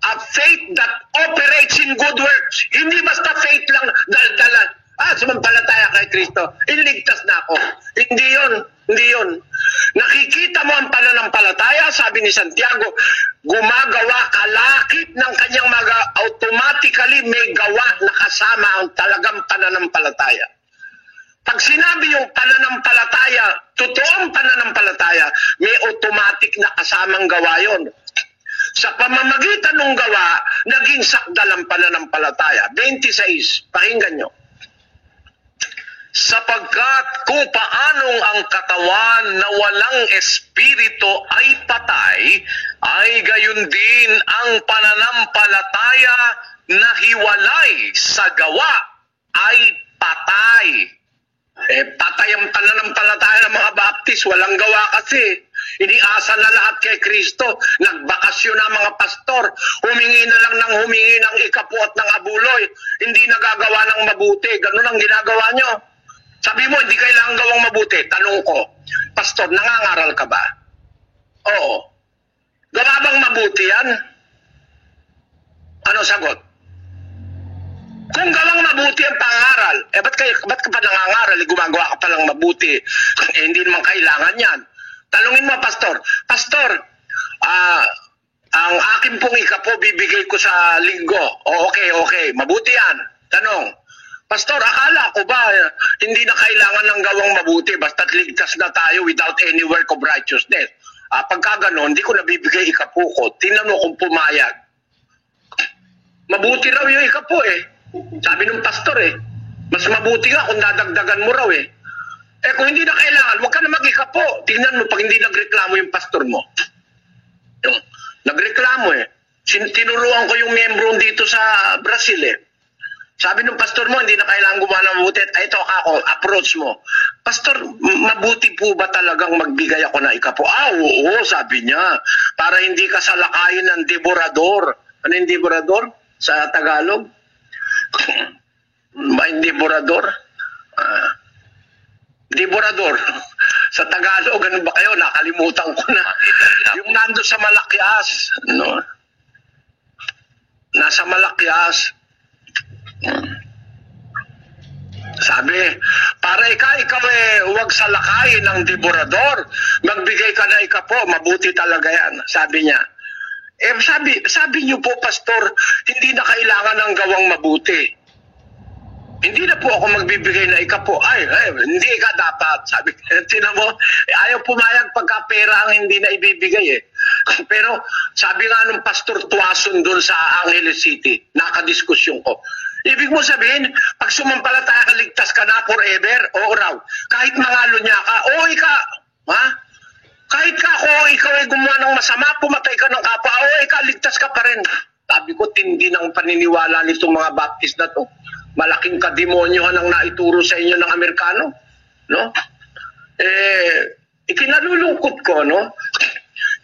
a faith that operates in good works. Hindi basta faith lang, dal-dalan, sumampalataya kay Kristo, iligtas na ako. Hindi yun, hindi yun. Nakikita mo ang pananampalataya, sabi ni Santiago, gumagawa kalakip ng kanyang mga, automatically may gawa na kasama ang talagang pananampalataya. Pag sinabi yung pananampalataya, totoong pananampalataya, may automatic na kasamang gawa yon. Sa pamamagitan ng gawa, naging sakdal ang pananampalataya. 26, pakinggan nyo. Sapagkat kung paanong ang katawan na walang espiritu ay patay, ay gayon din ang pananampalataya na hiwalay sa gawa ay patay. Patay ang pananampalataya ng mga Baptist, walang gawa kasi. Iniasa na lahat kay Kristo. Nagbakasyon na mga pastor. Humingi na lang ng humingi ng ikapo at ng abuloy. Hindi nagagawa ng mabuti. Ganun ang ginagawa nyo. Sabi mo, hindi kailangan gawang mabuti. Tanong ko, pastor, nangangaral ka ba? Oo. Gawa bang mabuti yan? Ano sagot? Kung gawang mabuti ang pangaral, ba't ka pa nangangaral? Gumagawa ka pa lang mabuti. Hindi naman kailangan yan. Tanungin mo, pastor. Pastor, ang akin pong ikapo bibigay ko sa linggo. Okay. Mabuti yan. Tanong, pastor, akala ko ba hindi na kailangan ng gawang mabuti basta't ligtas na tayo without any work of righteousness? Pagka gano'n, hindi ko nabibigay ikapo ko. Tingnan mo kung pumayag. Mabuti raw yung ikapo Sabi ng pastor mas mabuti nga kung dadagdagan mo raw kung hindi na kailangan, huwag ka na mag-ikapo. Tingnan mo pag hindi nagreklamo yung pastor mo. Nagreklamo tinuruan ko yung membro dito sa Brazil Sabi ng pastor mo, hindi na kailangan gumawa ng mabuti. Ito ako, approach mo. Pastor, mabuti po ba talagang magbigay ako ng ikapo? Oo, sabi niya. Para hindi ka salakayin ng devorador. Ano yung devorador sa Tagalog? Devorador? Devorador. Sa Tagalog, ganun ba kayo? Nakalimutan ko na. Yung nando sa Malakyas. No? Nasa Malakyas. Sabi, para ikaw huwag salakayin ng devorador. Magbigay ka na ikapo, mabuti talaga yan. Sabi niya. Sabi niyo po, pastor, hindi na kailangan ng gawang mabuti. Hindi na po ako magbibigay na ikapo. Hindi ka dapat. Sabi, tinan mo, ayaw pumayag pagka pera ang hindi na ibibigay Pero sabi nga nung pastor Tuason doon sa Angeles City, nakadiskusyon ko. Ibig mo sabihin, pag sumampalataya ka, ligtas ka na forever? Oo raw. Kahit mangalo niya ka, kahit ikaw ay gumawa ng masama, pumatay ka ng kapwa, ligtas ka pa rin. Sabi ko, tindi ng paniniwala nitong mga Baptist na to. Malaking kademonyohan ang naituro sa inyo ng Amerikano. No? Ikinalulungkot ko, no?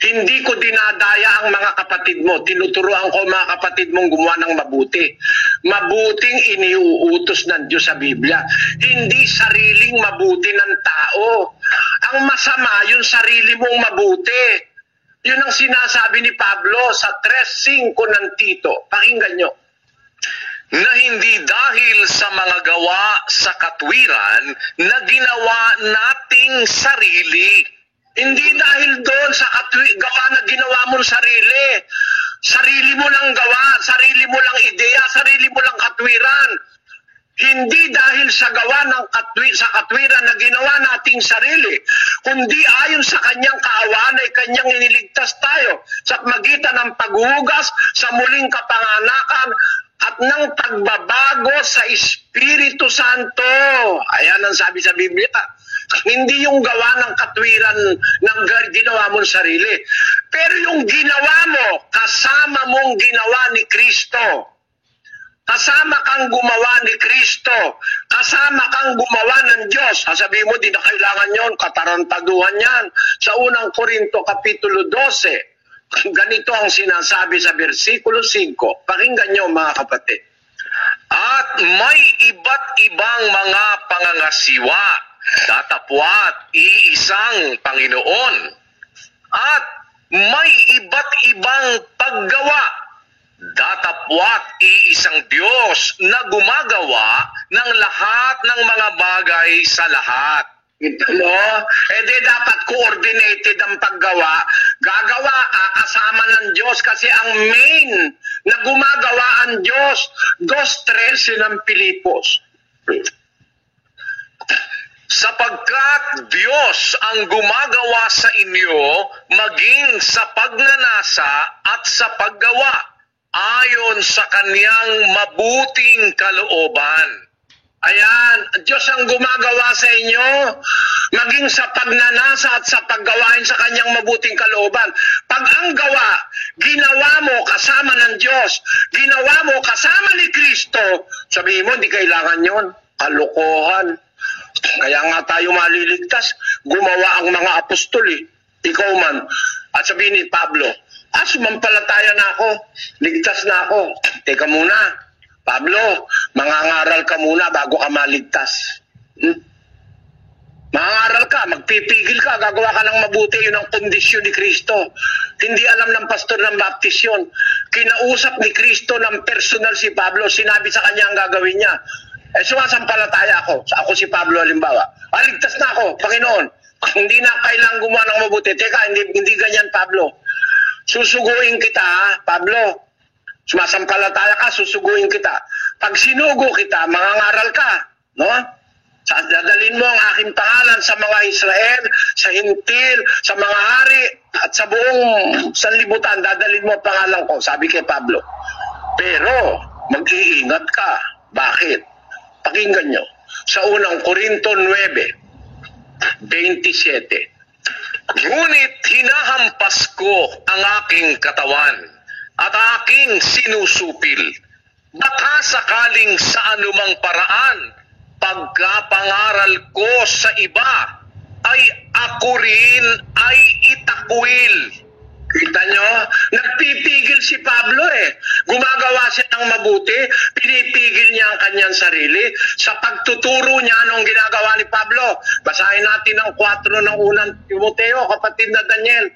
Hindi ko dinadaya ang mga kapatid mo. Tinuturuan ko mga kapatid mong gumawa ng mabuti. Mabuting iniuutos ng Diyos sa Biblia. Hindi sariling mabuti ng tao. Ang masama, yung sarili mong mabuti. Yun ang sinasabi ni Pablo sa 3:5 ng Tito. Pakinggan nyo. Na hindi dahil sa mga gawa sa katwiran na ginawa nating sarili. Hindi dahil doon sa gawa na ginawa mo sarili. Sarili mo lang gawa, sarili mo lang ideya, sarili mo lang katwiran. Hindi dahil sa gawa ng katwiran na ginawa nating sarili, kundi ayon sa kanyang kaawaan ay kanyang iniligtas tayo sa magitan ng paghuhugas sa muling kapanganakan at ng pagbabago sa Espiritu Santo. Ayan ang sabi sa Biblia. Hindi yung gawa ng katwiran ng ginawa mong sarili. Pero yung ginawa mo, kasama mong ginawa ni Kristo. Kasama kang gumawa ni Kristo. Kasama kang gumawa ng Diyos. Sabihin mo, di na kailangan yon, katarantaduhan yan. Sa unang Korinto, Kapitulo 12, ganito ang sinasabi sa versikulo 5. Pakinggan nyo mga kapatid. At may iba't ibang mga pangangasiwa, datapwat iisang Panginoon. At may iba't ibang paggawa, datapwat iisang Diyos na gumagawa ng lahat ng mga bagay sa lahat. Dapat coordinated ang paggawa. Gagawa ka kasama ng Diyos kasi ang main na gumagawa ang Diyos. 2:13 ng Pilipos. Sapagkat Diyos ang gumagawa sa inyo maging sa pagnanasa at sa paggawa ayon sa kanyang mabuting kalooban. Ayan, Diyos ang gumagawa sa inyo maging sa pagnanasa at sa paggawain sa kanyang mabuting kalooban. Pag ang gawa, ginawa mo kasama ng Diyos, ginawa mo kasama ni Kristo, sabihin mo, hindi kailangan yon. Kalokohan. Kaya nga tayo maliligtas, gumawa ang mga apostol eh. Ikaw man. At sabihin ni Pablo, sumampalataya na ako, ligtas na ako. Teka muna, Pablo, mangangaral ka muna bago ka maligtas. Mangangaral ka, magpipigil ka, gagawa ka ng mabuti, yun ang kondisyon ni Kristo. Hindi alam ng pastor ng Baptist yun. Kinausap ni Kristo ng personal si Pablo, sinabi sa kanya ang gagawin niya. Sumasampalataya ako. Ako si Pablo halimbawa. Ligtas na ako, Panginoon. Hindi na kailangang gumawa ng mabuti. Teka, hindi ganyan, Pablo. Susuguin kita, ha, Pablo. Sumasampalataya ka, susuguin kita. Pag sinugo kita, mangangaral ka. No? Dadalhin mo ang aking pangalan sa mga Israel, sa Hintil, sa mga hari, at sa buong sanlibutan, dadalhin mo ang pangalan ko, sabi kay Pablo. Pero, mag-iingat ka. Bakit? Pakinggan nyo. Sa unang Korinto 9:27. Ngunit hinahampas ko ang aking katawan at aking sinusupil. Baka sakaling sa anumang paraan, pagkapangaral ko sa iba, ay ako rin ay itakwil. Kita nyo? Nagpipigil si Pablo eh. Gumagawa siya ng mabuti, pinipigil niya ang kanyang sarili sa pagtuturo niya anong ginagawa ni Pablo. Basahin natin ang 4 ng unang Timoteo, kapatid na Daniel.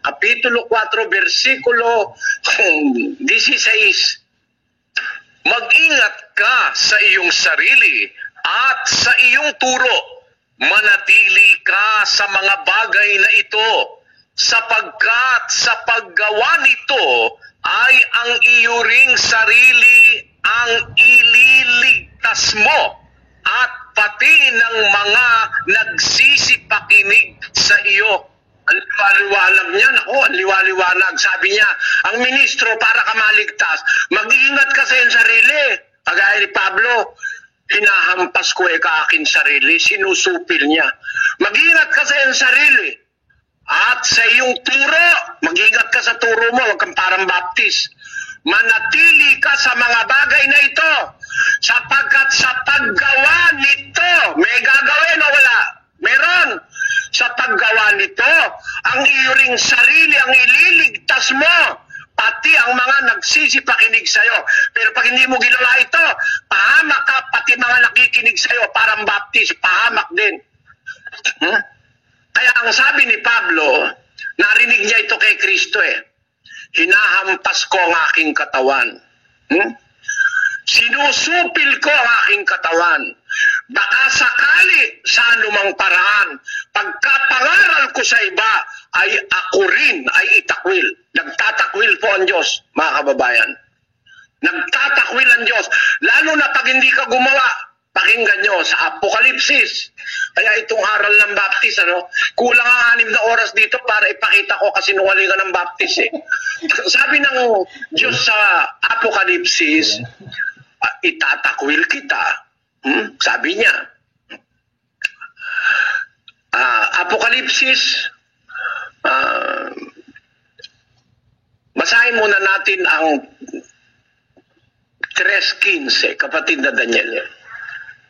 Kapitulo 4, versikulo 16. Mag-ingat ka sa iyong sarili at sa iyong turo. Manatili ka sa mga bagay na ito, sapagkat sa paggawa nito ay ang iyo ring sarili ang ililigtas mo at pati ng mga nagsisipakinig sa iyo. Ang liwaliwanag niya, ang liwaliwanag. Sabi niya, ang ministro para ka maligtas, mag-iingat ka sa iyong sarili. Kagaya ni Pablo, hinahampas ko ka aking sarili, sinusupil niya. Mag-iingat ka sa iyong sarili. At sa iyong turo, mag-ingat ka sa turo mo, huwag kang parang Baptist. Manatili ka sa mga bagay na ito, sapagkat sa paggawa nito, may gagawin o wala? Meron. Sa paggawa nito, ang iyo ring sarili ang ililigtas mo, pati ang mga nagsisipakinig sa'yo. Pero pag hindi mo ginawa ito, pahamak ka, pati mga nakikinig sa'yo, parang Baptist, pahamak din. Kaya ang sabi ni Pablo, narinig niya ito kay Kristo eh. Hinahampas ko ang aking katawan. Sinusupil ko ang aking katawan. Baka sakali sa anumang paraan, pagkapangaral ko sa iba, ay ako rin ay itakwil. Nagtatakwil po ang Diyos, mga kababayan. Nagtatakwil ang Diyos. Lalo na pag hindi ka gumawa. Pakinggan nyo sa Apokalipsis. Kaya itong aral ng Baptist, kulang ang 6 na oras dito para ipakita ko kasinungalingan ng Baptist eh. Sabi ng Diyos sa Apokalipsis, itatakwil kita. Sabi niya. Apokalipsis, basahin muna natin ang 3:15, kapatid na Daniel.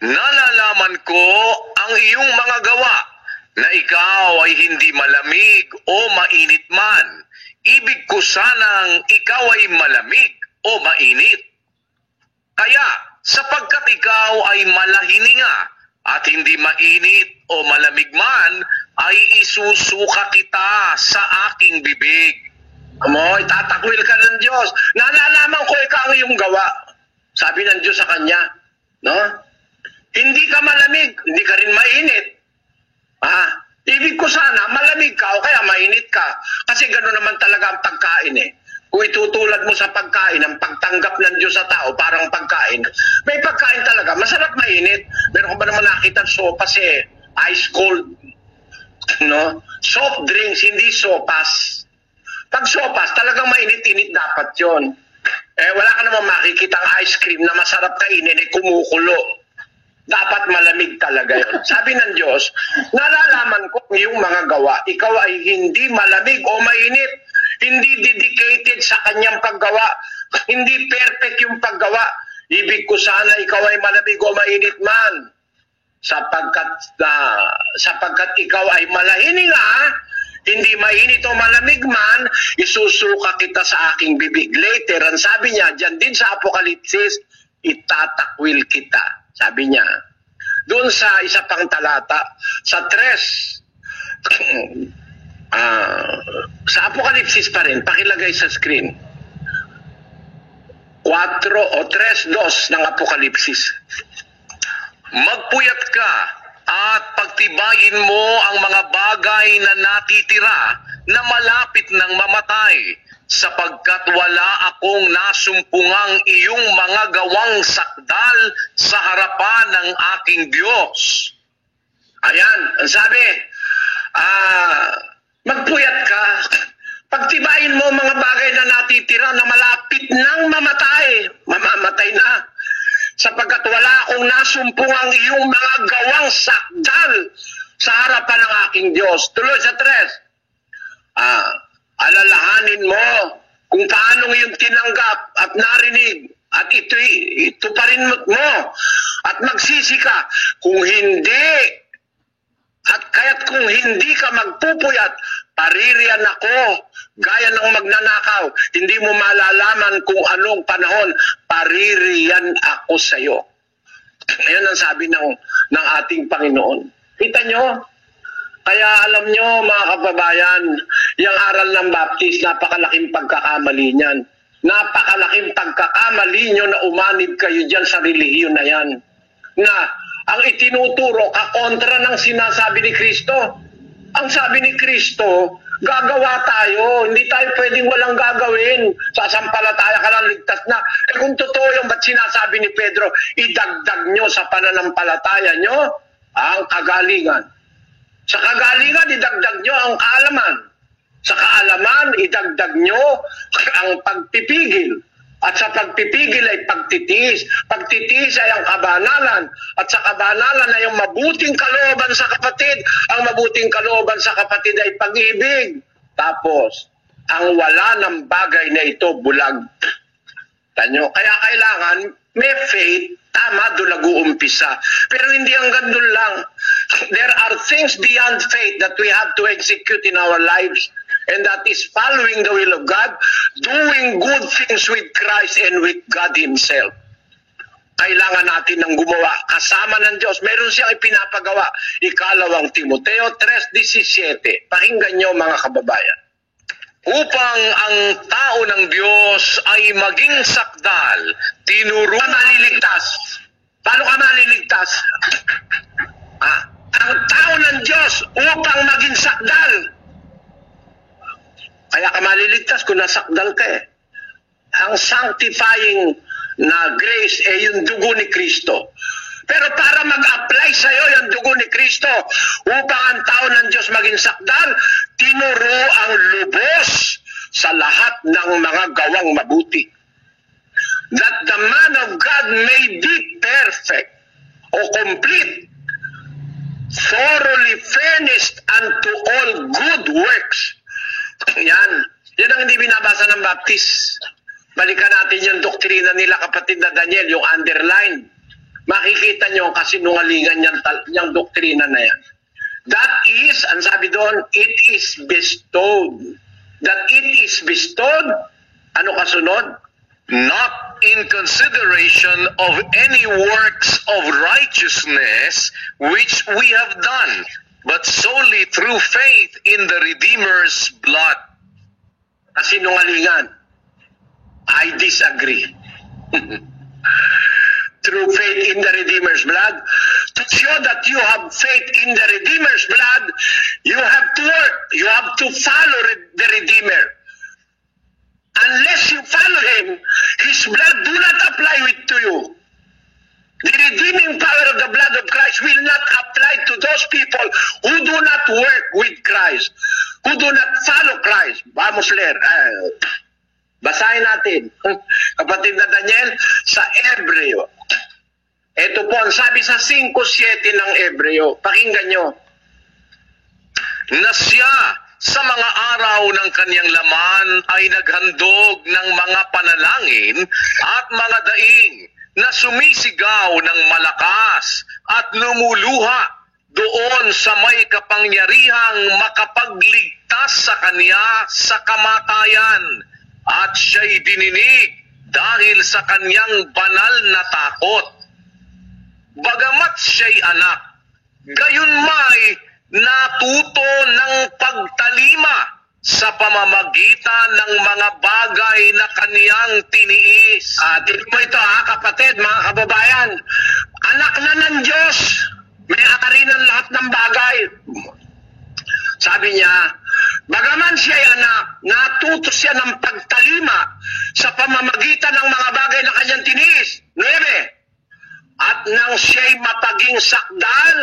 Nalalaman ko ang iyong mga gawa, na ikaw ay hindi malamig o mainit man. Ibig ko sanang ikaw ay malamig o mainit. Kaya, sapagkat ikaw ay malahininga at hindi mainit o malamig man, ay isusuka kita sa aking bibig. Itatakwil ka ng Diyos. Nalalaman ko ikaw ang iyong gawa. Sabi ng Diyos sa kanya, no? Hindi ka malamig, hindi ka rin mainit. Ibig ko sana, malamig ka o kaya mainit ka. Kasi gano'n naman talaga ang pagkain eh. Kung itutulad mo sa pagkain, ang pagtanggap ng Diyos sa tao, parang pagkain. May pagkain talaga, masarap mainit. Meron ko ba naman nakita sopas ice cold? No? Soft drinks, hindi sopas. Pag sopas, talagang mainit-init dapat yon. Wala ka naman makikita ang ice cream na masarap kainin, kumukulo. Dapat malamig talaga yun. Sabi ng Diyos, nalalaman ko yung mga gawa. Ikaw ay hindi malamig o mainit. Hindi dedicated sa kanyang paggawa. Hindi perfect yung paggawa. Ibig ko sana ikaw ay malamig o mainit man. sapagkat ikaw ay malahininga, hindi mainit o malamig man, isusuka kita sa aking bibig. Later, ang sabi niya, dyan din sa Apokalipsis, itatakwil kita. Sabi niya, doon sa isa pang talata, sa 3, sa Apokalipsis pa rin, pakilagay sa screen. 4 o 3:2 ng Apokalipsis. Magpuyat ka at pagtibayin mo ang mga bagay na natitira na malapit ng mamatay, sapagkat wala akong nasumpungang iyong mga gawang sakdal sa harapan ng aking Diyos. Ayan, ang sabi, magpuyat ka, pagtibayin mo mga bagay na natitira na malapit ng mamatay, mamamatay na, sapagkat wala akong nasumpungang iyong mga gawang sakdal sa harapan ng aking Diyos. Tuloy sa 3. Alalahanin mo kung paano iyong tinanggap at narinig at ito pa rin mo at magsisi ka kung hindi at kaya't kung hindi ka magpupuyat, paririyan ako gaya ng magnanakaw. Hindi mo malalaman kung anong panahon, paririyan ako sa iyo. Ayan ang sabi ng ating Panginoon. Kita nyo? Kaya alam nyo mga kababayan, yung aral ng Baptist, napakalaking pagkakamali niyan. Napakalaking pagkakamali nyo na umanib kayo dyan sa relihiyon na yan. Na ang itinuturo kakontra ng sinasabi ni Kristo. Ang sabi ni Kristo, gagawa tayo. Hindi tayo pwedeng walang gagawin. Sasampalataya ka lang, ligtas na. Kung totoo yung ba't sinasabi ni Pedro, idagdag nyo sa pananampalataya nyo ang kagalingan. Sa kagalingan, idagdag nyo ang kaalaman. Sa kaalaman, idagdag nyo ang pagpipigil. At sa pagpipigil ay pagtitiis. Pagtitiis ay ang kabanalan. At sa kabanalan ay ang mabuting kalooban sa kapatid. Ang mabuting kalooban sa kapatid ay pag-ibig. Tapos, ang wala ng bagay na ito, bulag. Tanyo, kaya kailangan may faith, tama, doon nag-uumpisa. Pero hindi hanggang doon lang. There are things beyond faith that we have to execute in our lives. And that is following the will of God, doing good things with Christ and with God Himself. Kailangan natin ng gumawa kasama ng Diyos. Meron siyang ipinapagawa. 2 Timoteo 3:17. Pakinggan nyo mga kababayan. Upang ang tao ng Diyos ay maging sakdal, tinuro Maliligtas. Paano ka maliligtas? Ang tao ng Diyos upang maging sakdal. Kaya ka maliligtas kung nasakdal ka eh. Ang sanctifying na grace ay yung dugo ni Kristo. Pero para mag-apply sa'yo yung dugo ni Kristo, upang ang tao ng Diyos maging sakdal, tinuro ang lubos sa lahat ng mga gawang mabuti. That the man of God may be perfect o complete, thoroughly furnished unto all good works. Yan ang hindi binabasa ng Baptist. Balikan natin yung doktrina nila, kapatid na Daniel, yung underline. Makikita nyo ang kasinungalingan yung doktrina na yan. That is, ang sabi doon, it is bestowed. That it is bestowed, ano kasunod? not in consideration of any works of righteousness which we have done, but solely through faith in the Redeemer's blood. Kasinungalingan. I disagree. Through faith in the Redeemer's blood, to show that you have faith in the Redeemer's blood, you have to work. You have to follow the Redeemer. Unless you follow Him, His blood do not apply to you. The redeeming power of the blood of Christ will not apply to those people who do not work with Christ, who do not follow Christ. Vamos leer. Basahin natin. Kapatid na Daniel, sa Hebreo. Ito po ang sabi sa 5:7 ng Hebreo. Pakinggan nyo. Na siya sa mga araw ng kanyang laman ay naghandog ng mga panalangin at mga daing na sumisigaw ng malakas at lumuluha doon sa may kapangyarihang makapagligtas sa kanya sa kamatayan, at siya'y dininig dahil sa kanyang banal na takot. Bagamat siya'y anak, gayunmay natuto ng pagtalima sa pamamagitan ng mga bagay na kaniyang tiniis. Tignan mo ito kapatid, mga kababayan. Anak na ng Diyos, may-ari ng lahat ng bagay. Sabi niya, bagaman siya'y anak, natuto siya ng pagtalima sa pamamagitan ng mga bagay na kanyang tiniis. 9. At nang siya'y mapaging sakdal,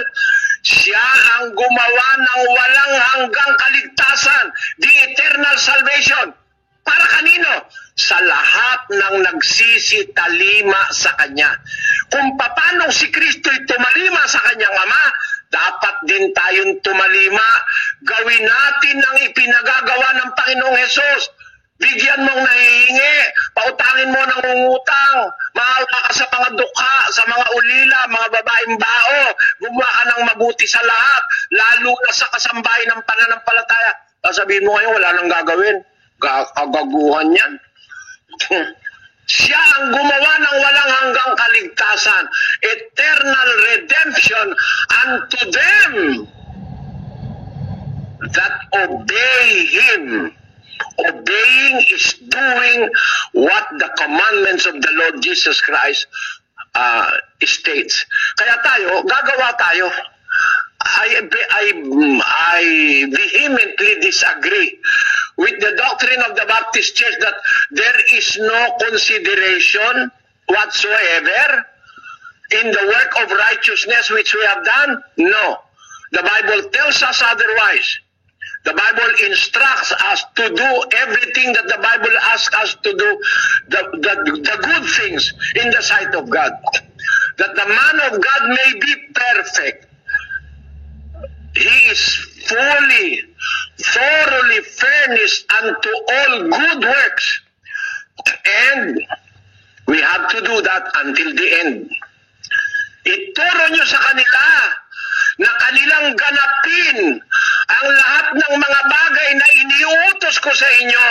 siya ang gumawa ng walang hanggang kaligtasan, the eternal salvation. Para kanino? Sa lahat ng nagsisitalima sa Kanya. Kung paano si Kristo'y tumalima sa Kanyang Ama, dapat din tayong tumalima. Gawin natin ang ipinagagawa ng Panginoong Hesus. Bigyan mong nahihingi, pautangin mo ng ungutang, maawa ka sa mga dukha, sa mga ulila, mga babaeng bao, gumawa ka ng mabuti sa lahat, lalo na sa kasambahay ng pananampalataya. Sabihin mo ngayon, wala nang gagawin. Kagaguhan yan. Siya ang gumawa ng walang hanggang kaligtasan, eternal redemption unto them that obey Him. Obeying is doing what the commandments of the Lord Jesus Christ states. Kaya tayo, gagawa tayo. I vehemently disagree with the doctrine of the Baptist Church that there is no consideration whatsoever in the work of righteousness which we have done. No. The Bible tells us otherwise. The Bible instructs us to do everything that the Bible asks us to do, the good things in the sight of God. That the man of God may be perfect. He is thoroughly furnished unto all good works. And we have to do that until the end. Ituro nyo sa kanila na kanilang ganapin ang lahat ng mga bagay na iniutos ko sa inyo.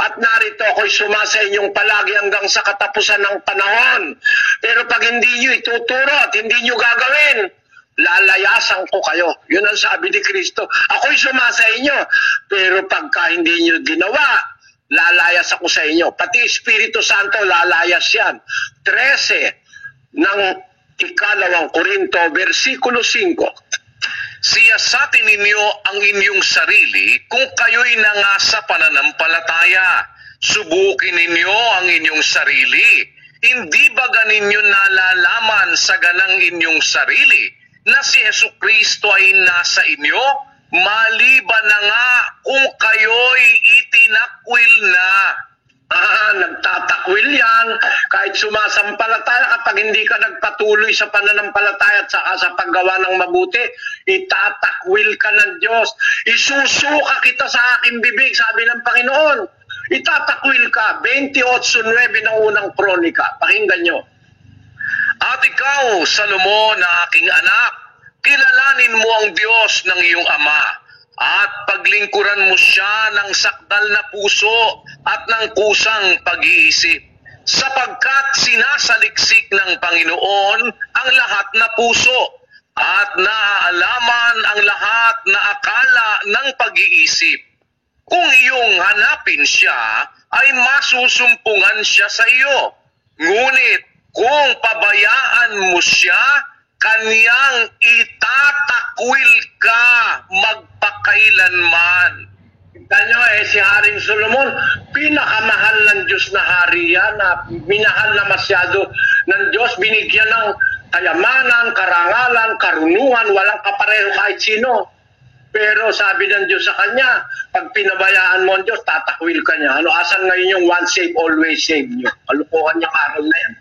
At narito ako'y sumasa inyong palagi hanggang sa katapusan ng panahon. Pero pag hindi nyo ituturo at hindi nyo gagawin, lalayasan ko kayo. Yun ang sabi ni Kristo. Ako'y sumasa inyo, pero pagka hindi nyo ginawa, lalayas ako sa inyo. Pati Espiritu Santo, lalayas yan. 13 ng 2 Korinto, versikulo 5. Siyasatin ninyo ang inyong sarili kung kayo'y nangasa pananampalataya. Subukin ninyo ang inyong sarili. Hindi ba ganinyo nalalaman sa ganang inyong sarili na si Jesucristo ay nasa inyo? Maliban na nga kung kayo'y itinakwil na. Nagtatakwil yan. Kahit sumasampalataya, kapag hindi ka nagpatuloy sa pananampalataya at saka sa paggawa ng mabuti, itatakwil ka ng Diyos. Isusuka kita sa aking bibig, sabi ng Panginoon. Itatakwil ka. 28:9 ng unang kronika. Pakinggan nyo. At ikaw, Salomon, na aking anak, kilalanin mo ang Diyos ng iyong ama, at paglingkuran mo siya ng sakdal na puso at ng kusang pag-iisip, sapagkat sinasaliksik ng Panginoon ang lahat na puso at naaalaman ang lahat na akala ng pag-iisip. Kung iyong hanapin siya, ay masusumpungan siya sa iyo. Ngunit kung pabayaan mo siya, kaniyang itatakwil ka magpakailanman. Kita nyo si Haring Solomon, pinakamahal ng Diyos na hari yan, na minahal na masyado ng Diyos, binigyan ng kayamanan, karangalan, karunungan, walang kapareho kahit sino. Pero sabi ng Diyos sa kanya, pag pinabayaan mo ang Diyos, tatakwil ka niya. Asan ngayon yung once save, always save nyo? Kalukuhan niyang aral na yan.